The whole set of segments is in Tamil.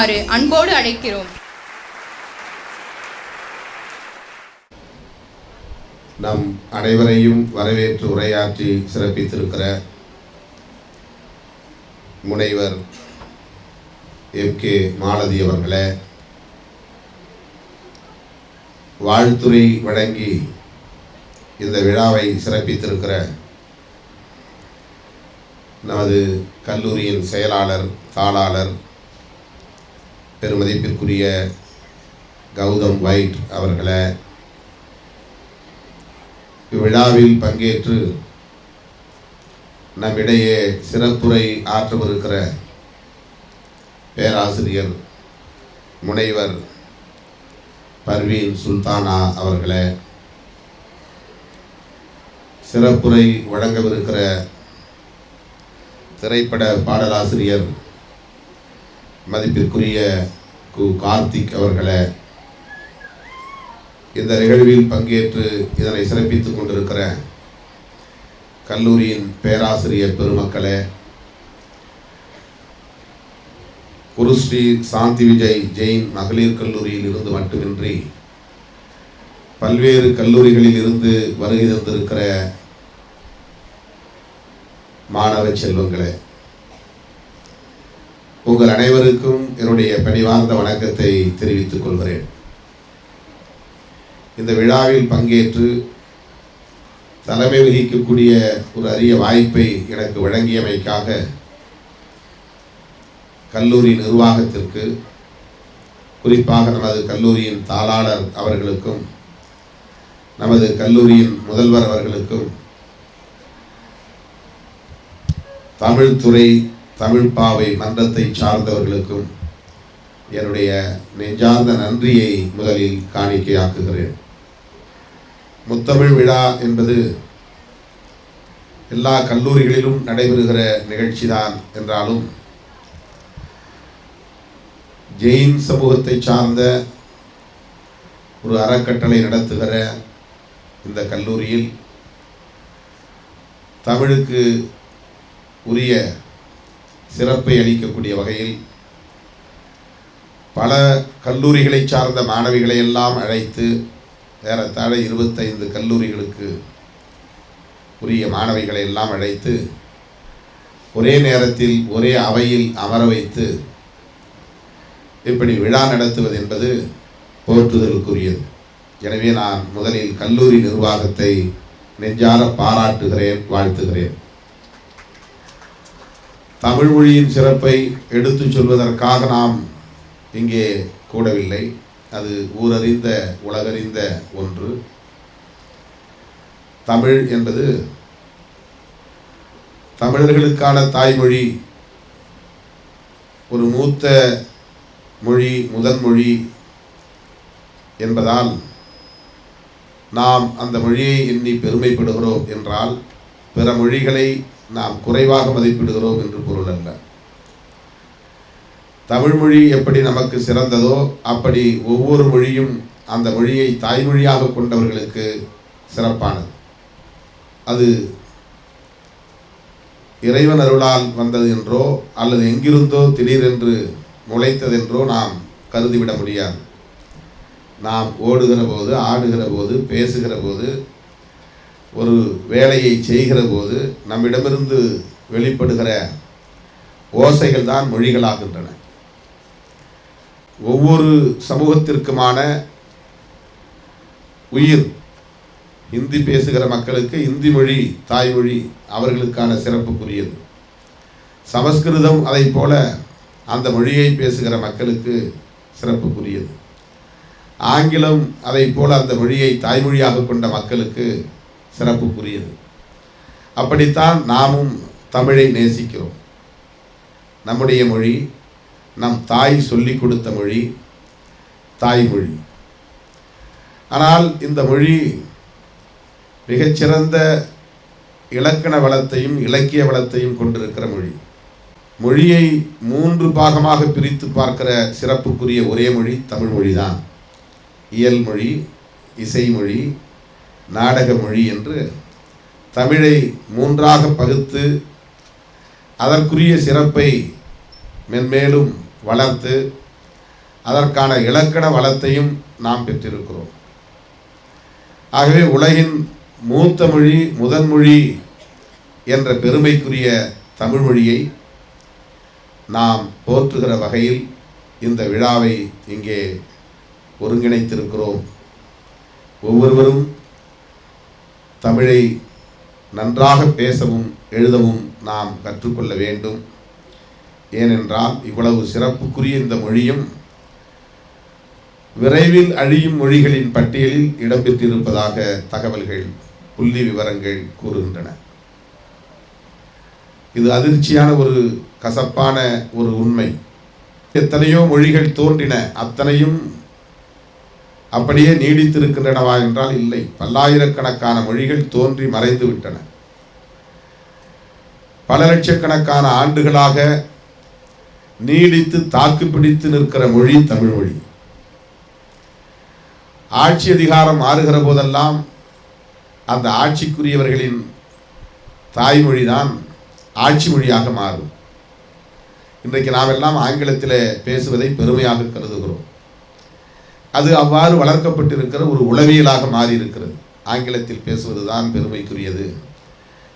வருமாறு அன்போடு அழைக்கிறோம். நம் அனைவரையும் வரவேற்று உரையாற்றி சிறப்பித்திருக்கிற முனைவர் M.K. மாலதி அவர்களே, வாழ்த்துரை வழங்கி இந்த விழாவை சிறப்பித்திருக்கிற நமது கல்லூரியின் செயலாளர் தாளாளர் பெருமதிப்பிற்குரிய கௌதம் வைட் அவர்களே, இவ்விழாவில் பங்கேற்று நம்மிடையே சிறப்புரை ஆற்றவிருக்கிற பேராசிரியர் முனைவர் பர்வீன் சுல்தானா அவர்களே, சிறப்புரை வழங்கவிருக்கிற திரைப்பட பாடலாசிரியர் மதிப்பிற்குரிய கு கார்த்திக் அவர்களே, இந்த நிகழ்வில் பங்கேற்று இதனை சிறப்பித்துக் கொண்டிருக்கிற கல்லூரியின் பேராசிரியர் பெருமக்களே, குருஸ்ரீ சாந்தி விஜய் ஜெயின் மகளிர் கல்லூரியில் இருந்து மட்டுமின்றி பல்வேறு கல்லூரிகளில் இருந்து வருகை தந்திருக்கிற மாணவ செல்வங்களே, உங்கள் அனைவருக்கும் என்னுடைய பணிவார்ந்த வணக்கத்தை தெரிவித்துக் கொள்கிறேன். இந்த விழாவில் பங்கேற்று தலைமை வகிக்கக்கூடிய ஒரு அரிய வாய்ப்பை எனக்கு வழங்கியமைக்காக கல்லூரி நிர்வாகத்திற்கு, குறிப்பாக நமது கல்லூரியின் தாளாளர் அவர்களுக்கும் நமது கல்லூரியின் முதல்வர் அவர்களுக்கும் தமிழ்துறை தமிழ்ப்பாவை மன்றத்தை சார்ந்தவர்களுக்கும் என்னுடைய நெஞ்சார்ந்த நன்றியை முதலில் காணிக்கையாக்குகிறேன். முத்தமிழ் விழா என்பது எல்லா கல்லூரிகளிலும் நடைபெறுகிற நிகழ்ச்சிதான் என்றாலும் ஜெயின் சமூகத்தை சார்ந்த ஒரு அறக்கட்டளை நடத்துகிற இந்த கல்லூரியில் தமிழுக்கு உரிய சிறப்பை அளிக்கக்கூடிய வகையில் பல கல்லூரிகளை சார்ந்த மாணவிகளை எல்லாம் அழைத்து ஏறத்தாழ 25 கல்லூரிகளுக்கு உரிய மாணவிகளை எல்லாம் அழைத்து ஒரே நேரத்தில் ஒரே அவையில் அமர வைத்து இப்படி விழா நடத்துவது என்பது போற்றுதலுக்குரியது. எனவே நான் முதலில் கல்லூரி நிர்வாகத்தை நெஞ்சார பாராட்டுகிறேன், வாழ்த்துகிறேன். தமிழ் மொழியின் சிறப்பை எடுத்துச் சொல்வதற்காக நாம் இங்கே கூடவில்லை. அது ஊரறிந்த உலகறிந்த ஒன்று. தமிழ் என்பது தமிழர்களுக்கான தாய்மொழி, ஒரு மூத்த மொழி, முதன்மொழி என்பதால் நாம் அந்த மொழியை எண்ணி பெருமைப்படுகிறோம் என்றால் பிற மொழிகளை நாம் குறைவாக மதிப்பிடுகிறோம் என்று பொருள் அல்ல. தமிழ் மொழி எப்படி நமக்கு சிறந்ததோ அப்படி ஒவ்வொரு மொழியும் அந்த மொழியை தாய்மொழியாக கொண்டவர்களுக்கு சிறப்பானது. அது இறைவன் அருளால் வந்தது என்றோ அல்லது எங்கிருந்தோ திடீரென்று முளைத்ததென்றோ நாம் கருதிவிட முடியாது. நாம் ஓடுகிற போது, ஆடுகிற போது, பேசுகிற போது, ஒரு வேலையை செய்கிற போது நம்மிடமிருந்து வெளிப்படுகிற ஓசைகள் தான் மொழிகளாகின்றன. ஒவ்வொரு சமூகத்திற்குமான உயிர், இந்தி பேசுகிற மக்களுக்கு இந்தி மொழி தாய்மொழி, அவர்களுக்கான சிறப்புக்குரியது. சமஸ்கிருதம் அதை போல அந்த மொழியை பேசுகிற மக்களுக்கு சிறப்புக்குரியது. ஆங்கிலம் அதை போல அந்த மொழியை தாய்மொழியாக கொண்ட மக்களுக்கு சிறப்புக்குரியது. அப்படித்தான் நாமும் தமிழை நேசிக்கிறோம். நம்முடைய மொழி, நம் தாய் சொல்லிக் கொடுத்த மொழி, தாய்மொழி. ஆனால் இந்த மொழி மிகச்சிறந்த இலக்கண வளத்தையும் இலக்கிய வளத்தையும் கொண்டிருக்கிற மொழி. மொழியை 3 பாகமாக பிரித்து பார்க்கிற சிறப்புக்குரிய ஒரே மொழி தமிழ் மொழிதான். இயல் மொழி, இசைமொழி, நாடக மொழி என்று தமிழை 3ஆக பகுத்து அதற்குரிய சிறப்பை மென்மேலும் வளர்த்து அதற்கான இலக்கண வளத்தையும் நாம் பெற்றிருக்கிறோம். ஆகவே உலகின் மூத்த மொழி, முதன்மொழி என்ற பெருமைக்குரிய தமிழ் மொழியை நாம் போற்றுகிற வகையில் இந்த விழாவை இங்கே ஒருங்கிணைத்திருக்கிறோம். ஒவ்வொருவரும் தமிழை நன்றாக பேசவும் எழுதவும் நாம் கற்றுக்கொள்ள வேண்டும். ஏனென்றால் இவ்வளவு சிறப்புக்குரிய இந்த மொழியும் விரைவில் அழியும் மொழிகளின் பட்டியலில் இடம்பெற்றிருப்பதாக தகவல்கள், புள்ளி விவரங்கள் கூறுகின்றன. இது அதிர்ச்சியான ஒரு கசப்பான ஒரு உண்மை. எத்தனையோ மொழிகள் தோன்றின, அத்தனையும் அப்படியே நீடித்திருக்கின்றனவா என்றால் இல்லை. பல்லாயிரக்கணக்கான மொழிகள் தோன்றி மறைந்து விட்டன. பல லட்சக்கணக்கான ஆண்டுகளாக நீடித்து தாக்கு பிடித்து நிற்கிற மொழி தமிழ் மொழி. ஆட்சி அதிகாரம் மாறுகிற போதெல்லாம் அந்த ஆட்சிக்குரியவர்களின் தாய்மொழிதான் ஆட்சி மொழியாக மாறும். இன்றைக்கு நாம் எல்லாம் ஆங்கிலத்தில் பேசுவதை பெருமையாக கருதுகிறோம். அது அவ்வாறு வளர்க்கப்பட்டிருக்கிற ஒரு உளவியலாக மாறி இருக்கிறது. ஆங்கிலத்தில் பேசுவது தான் பெருமைக்குரியது,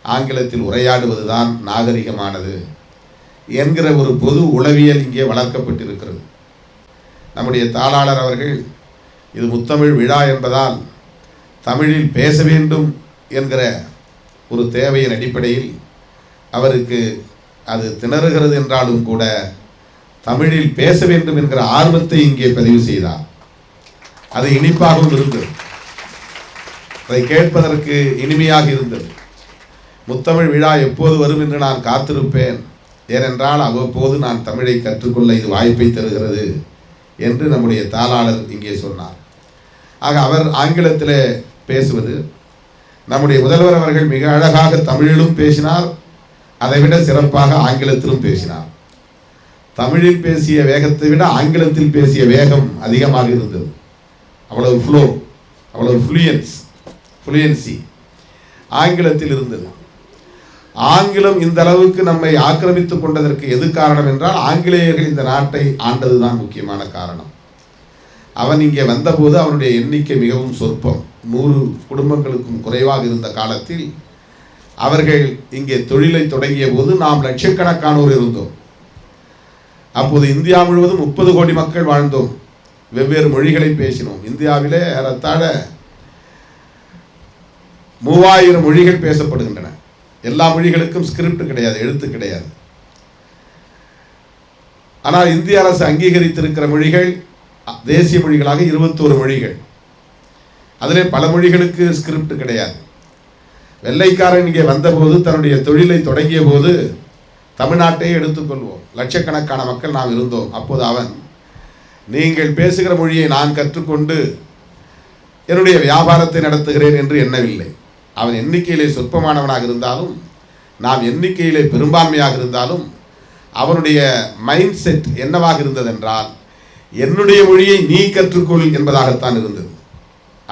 ஆங்கிலத்தில் உரையாடுவது தான் நாகரிகமானது என்கிற ஒரு பொது உளவியல் இங்கே வளர்க்கப்பட்டிருக்கிறது. நம்முடைய தாளாளர் அவர்கள் இது முத்தமிழ் விழா என்பதால் தமிழில் பேச வேண்டும் என்கிற ஒரு தேவையின் அடிப்படையில் அவருக்கு அது திணறுகிறது என்றாலும் கூட தமிழில் பேச வேண்டும் என்கிற ஆர்வத்தை இங்கே பதிவு செய்தார். அது இனிப்பாகவும் இருந்தது, அதை கேட்பதற்கு இனிமையாக இருந்தது. முத்தமிழ் விழா எப்போது வரும் என்று நான் காத்திருப்பேன், ஏனென்றால் அவ்வப்போது நான் தமிழை கற்றுக்கொள்ள இது வாய்ப்பை தருகிறது என்று நம்முடைய தாளாளர் இங்கே சொன்னார். ஆக அவர் ஆங்கிலத்தில் பேசுவது, நம்முடைய முதல்வர் அவர்கள் மிக அழகாக தமிழிலும் பேசினார், அதைவிட சிறப்பாக ஆங்கிலத்திலும் பேசினார். தமிழில் பேசிய வேகத்தை விட ஆங்கிலத்தில் பேசிய வேகம் அதிகமாக இருந்தது. அவ்வளவு ஃப்ளோ, அவ்வளவு ஃப்ளூயன்சி ஆங்கிலத்தில் இருந்தது. ஆங்கிலம் இந்த அளவுக்கு நம்மை ஆக்கிரமித்துக் கொண்டதற்கு எது காரணம் என்றால் ஆங்கிலேயர்கள் இந்த நாட்டை ஆண்டதுதான் முக்கியமான காரணம். அவன் இங்கே வந்தபோது அவனுடைய எண்ணிக்கை மிகவும் சொற்பம், 100 குடும்பங்களுக்கும் குறைவாக இருந்த காலத்தில் அவர்கள் இங்கே தொழிலை தொடங்கிய போது நாம் லட்சக்கணக்கானோர் இருந்தோம். அப்போது இந்தியா முழுவதும் 30 கோடி மக்கள் வாழ்ந்தோம், வெவ்வேறு மொழிகளை பேசினோம். இந்தியாவிலே ஏறத்தாழ 3000 மொழிகள் பேசப்படுகின்றன. எல்லா மொழிகளுக்கும் ஸ்கிரிப்ட் கிடையாது, எழுத்து கிடையாது. ஆனால் இந்திய அரசு அங்கீகரித்திருக்கிற மொழிகள் தேசிய மொழிகளாக 21 மொழிகள். அதிலே பல மொழிகளுக்கு ஸ்கிரிப்ட் கிடையாது. வெள்ளைக்காரன் இங்கே வந்தபோது, தன்னுடைய தொழிலை தொடங்கிய போது, தமிழ்நாட்டையே எடுத்துக்கொள்வோம், லட்சக்கணக்கான மக்கள் நாம் இருந்தோம். அப்போது அவன், நீங்கள் பேசுகிற மொழியை நான் கற்றுக்கொண்டு என்னுடைய வியாபாரத்தை நடத்துகிறேன் என்று எண்ணவில்லை. அவன் எண்ணிக்கையிலே சொற்பமானவனாக இருந்தாலும், நாம் எண்ணிக்கையிலே பெரும்பான்மையாக இருந்தாலும், அவனுடைய மைண்ட் செட் என்னவாக இருந்ததென்றால், என்னுடைய மொழியை நீ கற்றுக்கொள் என்பதாகத்தான் இருந்தது.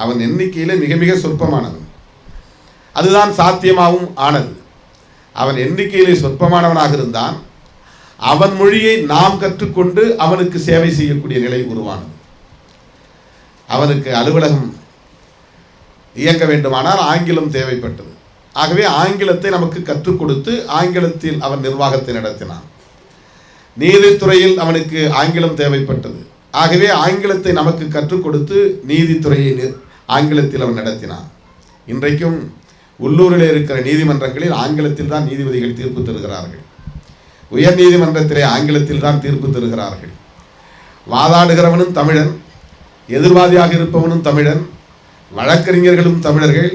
அவன் எண்ணிக்கையிலே மிக மிக சொற்பமானவன். அதுதான் சாத்தியமாகவும் ஆனது. அவன் எண்ணிக்கையிலே சொற்பமானவனாக இருந்தான். அவன் மொழியை நாம் கற்றுக்கொண்டு அவனுக்கு சேவை செய்யக்கூடிய நிலை உருவானது. அவனுக்கு அலுவலகம் இயங்க வேண்டுமானால் ஆங்கிலம் தேவைப்பட்டது. ஆகவே ஆங்கிலத்தை நமக்கு கற்றுக் கொடுத்து ஆங்கிலத்தில் அவன் நிர்வாகத்தை நடத்தினான். நீதித்துறையில் அவனுக்கு ஆங்கிலம் தேவைப்பட்டது. ஆகவே ஆங்கிலத்தை நமக்கு கற்றுக் கொடுத்து நீதித்துறையை ஆங்கிலத்தில் அவன் நடத்தினான். இன்றைக்கும் உள்ளூரில் இருக்கிற நீதிமன்றங்களில் ஆங்கிலத்தில் தான் நீதிபதிகள் தீர்ப்பு தருகிறார்கள். உயர் நீதிமன்றத்திலே ஆங்கிலத்தில் தான் தீர்ப்பு தருகிறார்கள். வாதாடுகிறவனும் தமிழன், எதிர்வாதியாக இருப்பவனும் தமிழன், வழக்கறிஞர்களும் தமிழர்கள்,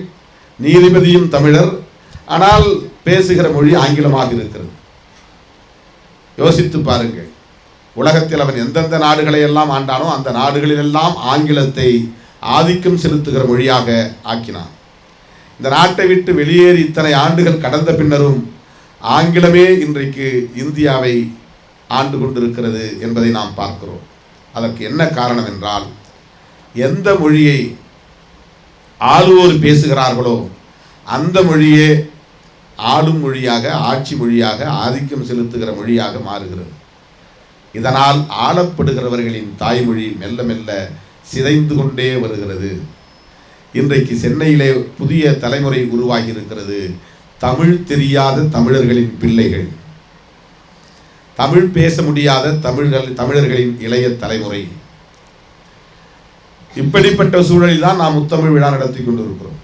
நீதிபதியும் தமிழர். ஆனால் பேசுகிற மொழி ஆங்கிலமாக இருக்கிறது. யோசித்து பாருங்கள், உலகத்தில் அவன் எந்தெந்த நாடுகளை எல்லாம் ஆண்டானோ அந்த நாடுகளிலெல்லாம் ஆங்கிலத்தை ஆதிக்கம் செலுத்துகிற மொழியாக ஆக்கினான். இந்த நாட்டை விட்டு வெளியேறி இத்தனை ஆண்டுகள் கடந்த பின்னரும் ஆங்கிலமே இன்றைக்கு இந்தியாவை ஆண்டு கொண்டிருக்கிறது என்பதை நாம் பார்க்கிறோம். அதற்கு என்ன காரணம் என்றால், எந்த மொழியை ஆளுவோர் பேசுகிறார்களோ அந்த மொழியே ஆளும் மொழியாக, ஆட்சி மொழியாக, ஆதிக்கம் செலுத்துகிற மொழியாக மாறுகிறது. இதனால் ஆளப்படுகிறவர்களின் தாய்மொழி மெல்ல மெல்ல சிதைந்து கொண்டே வருகிறது. இன்றைக்கு சென்னையிலே புதிய தலைமுறை உருவாகி இருக்கிறது. தமிழ் தெரியாத தமிழர்களின் பிள்ளைகள், தமிழ் பேச முடியாத தமிழர்களின் இளைய தலைமுறை. இப்படிப்பட்ட சூழலில் தான் நாம் முத்தமிழ் விழா நடத்தி கொண்டிருக்கிறோம்.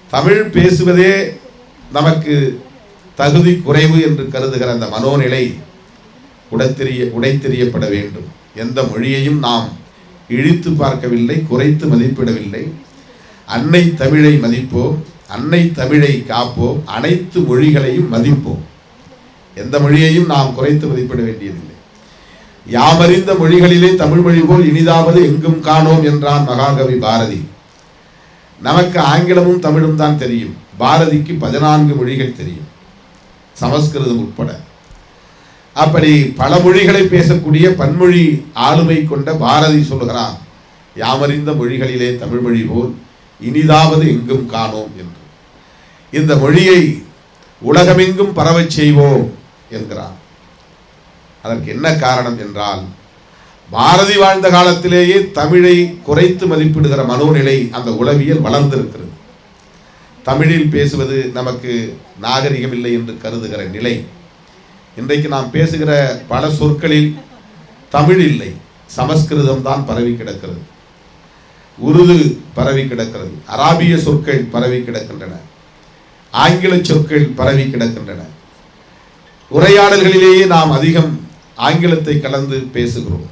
தமிழ் பேசுவதே நமக்கு தகுதி குறைவு என்று கருதுகிற அந்த மனோநிலை உடைத்தெறியப்பட வேண்டும். எந்த மொழியையும் நாம் இழித்து பார்க்கவில்லை, குறைத்து மதிப்பிடவில்லை. அன்னை தமிழை மதிப்போம், அன்னை தமிழை காப்போம், அனைத்து மொழிகளையும் மதிப்போம். எந்த மொழியையும் நாம் குறைத்து மதிப்பிட வேண்டியதில்லை. யாமறிந்த மொழிகளிலே தமிழ் மொழி போல் இனிதாவது எங்கும் காணோம் என்றான் மகாகவி பாரதி. நமக்கு ஆங்கிலமும் தமிழும் தான் தெரியும். பாரதிக்கு 14 மொழிகள் தெரியும், சமஸ்கிருதம் உட்பட. அப்படி பல மொழிகளை பேசக்கூடிய பன்மொழி ஆளுமை கொண்ட பாரதி சொல்கிறார், யாமறிந்த மொழிகளிலே தமிழ் மொழி போல் இனிதாவது எங்கும் காணோம் என்று. இந்த மொழியை உலகமெங்கும் பரவச் செய்வோம் என்கிறார். அதற்கு என்ன காரணம் என்றால், பாரதி வாழ்ந்த காலத்திலேயே தமிழை குறைத்து மதிப்பிடுகிற மனோநிலை, அந்த உளவியல் வளர்ந்திருக்கிறது. தமிழில் பேசுவது நமக்கு நாகரிகம் இல்லை என்று கருதுகிற நிலை. இன்றைக்கு நாம் பேசுகிற பல சொற்களில் தமிழ் இல்லை, சமஸ்கிருதம் தான் பரவி கிடக்கிறது, உருது பரவி கிடக்கிறது, அராபிய சொற்கள் பரவி கிடக்கின்றன, ஆங்கில சொற்கள் பரவி கிடக்கின்றன. உரையாடல்களிலேயே நாம் அதிகம் ஆங்கிலத்தை கலந்து பேசுகிறோம்.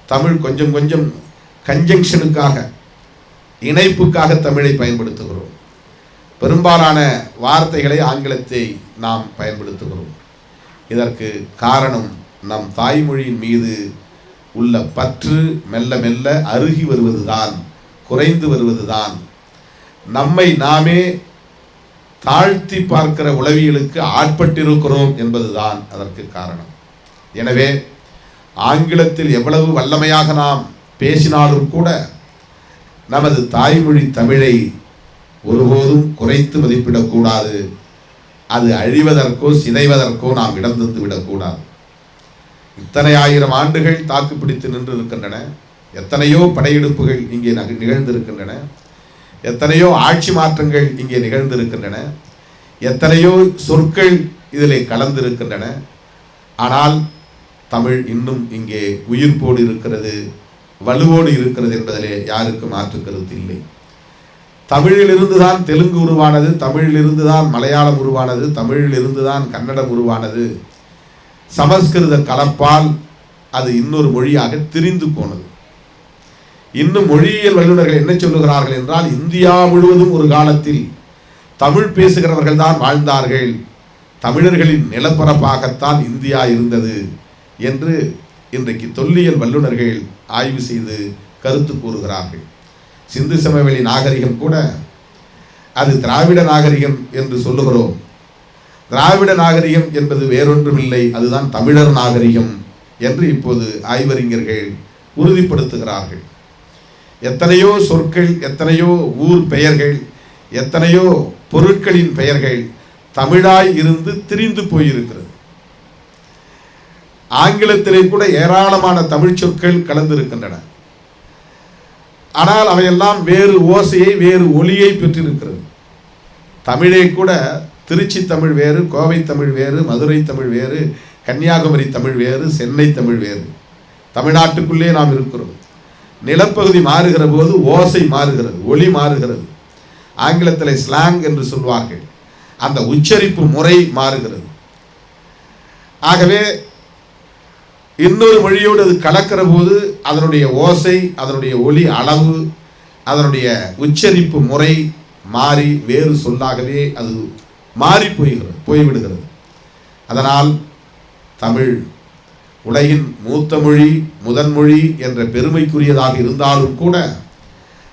தமிழ் கொஞ்சம் கொஞ்சம் கன்ஜங்ஷனுக்காக, இணைப்புக்காக தமிழை பயன்படுத்துகிறோம். பெரும்பாலான வார்த்தைகளை ஆங்கிலத்தை நாம் பயன்படுத்துகிறோம். இதற்கு காரணம் நம் தாய்மொழியின் மீது உள்ள பற்று மெல்ல மெல்ல அருகி வருவதுதான், குறைந்து வருவதுதான். நம்மை நாமே தாழ்த்தி பார்க்கிற உளவியலுக்கு ஆட்பட்டிருக்கிறோம் என்பதுதான் அதற்கு காரணம். எனவே ஆங்கிலத்தில் எவ்வளவு வல்லமையாக நாம் பேசினாலும் கூட நமது தாய்மொழி தமிழை ஒருபோதும் குறைத்து மதிப்பிடக்கூடாது. அது அழிவதற்கோ சிதைவதற்கோ நாம் இடம் தந்து விடக்கூடாது. இத்தனை ஆயிரம் ஆண்டுகள் தாக்கு பிடித்து நின்று இருக்கின்றன. எத்தனையோ படையெடுப்புகள் இங்கே நிகழ்ந்திருக்கின்றன. எத்தனையோ ஆட்சி மாற்றங்கள் இங்கே நிகழ்ந்திருக்கின்றன. எத்தனையோ சொற்கள் இதிலே கலந்திருக்கின்றன. ஆனால் தமிழ் இன்னும் இங்கே உயிர்ப்போடு இருக்கிறது, வலுவோடு இருக்கிறது என்பதிலே யாருக்கும் மாற்று கருத்து இல்லை. தமிழிலிருந்து தான் தெலுங்கு உருவானது, தமிழிலிருந்து தான் மலையாளம் உருவானது, தமிழிலிருந்து தான் கன்னடம் உருவானது. சமஸ்கிருத கலப்பால் அது இன்னொரு மொழியாக திரிந்து போனது. இன்னும் மொழியியல் வல்லுநர்கள் என்ன சொல்லுகிறார்கள் என்றால், இந்தியா முழுவதும் ஒரு காலத்தில் தமிழ் பேசுகிறவர்கள் தான் வாழ்ந்தார்கள், தமிழர்களின் நிலப்பரப்பாகத்தான் இந்தியா இருந்தது என்று இன்றைக்கு தொல்லியல் வல்லுநர்கள் ஆய்வு செய்து கருத்து கூறுகிறார்கள். சிந்து சமவெளி நாகரிகம் கூட அது திராவிட நாகரிகம் என்று சொல்லுகிறோம். திராவிட நாகரிகம் என்பது வேறொன்றுமில்லை, அதுதான் தமிழர் நாகரிகம் என்று இப்போது ஆய்வறிஞர்கள் உறுதிப்படுத்துகிறார்கள். எத்தனையோ சொற்கள், எத்தனையோ ஊர் பெயர்கள், எத்தனையோ பொருட்களின் பெயர்கள் தமிழாய் இருந்து திரிந்து போயிருக்கிறது. ஆங்கிலத்திலே கூட ஏராளமான தமிழ் சொற்கள் கலந்திருக்கின்றன. ஆனால் அவையெல்லாம் வேறு ஓசையை, வேறு ஒலியை பெற்றிருக்கிறது. தமிழே கூட திருச்சி தமிழ் வேறு, கோவை தமிழ் வேறு, மதுரை தமிழ் வேறு, கன்னியாகுமரி தமிழ் வேறு, சென்னை தமிழ் வேறு. தமிழ்நாட்டுக்குள்ளே நாம் இருக்கிறோம். நிலப்பகுதி மாறுகிற போது ஓசை மாறுகிறது, ஒலி மாறுகிறது. ஆங்கிலத்தில் ஸ்லாங் என்று சொல்வார்கள். அந்த உச்சரிப்பு முறை மாறுகிறது. ஆகவே இன்னொரு மொழியோடு அது கலக்கிற போது அதனுடைய ஓசை, அதனுடைய ஒலி அளவு, அதனுடைய உச்சரிப்பு முறை மாறி வேறு சொல்லாகவே அது மாறி போய்விடுகிறது. அதனால் தமிழ் உலகின் மூத்த மொழி, முதன்மொழி என்ற பெருமைக்குரியதாக இருந்தாலும் கூட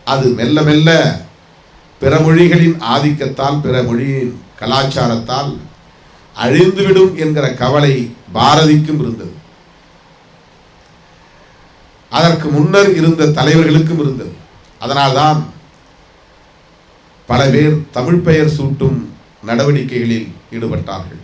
அது மெல்ல மெல்ல பிற மொழிகளின் ஆதிக்கத்தால், பிற மொழியின் கலாச்சாரத்தால் அழிந்துவிடும் என்கிற கவலை பாரதிக்கும் இருந்தது. அதற்கு முன்னர் இருந்த தலைவர்களுக்கும் இருந்தது. அதனால்தான் பல பேர் தமிழ் பெயர் சூட்டும் நடவடிக்கைகளில் ஈடுபட்டார்கள்.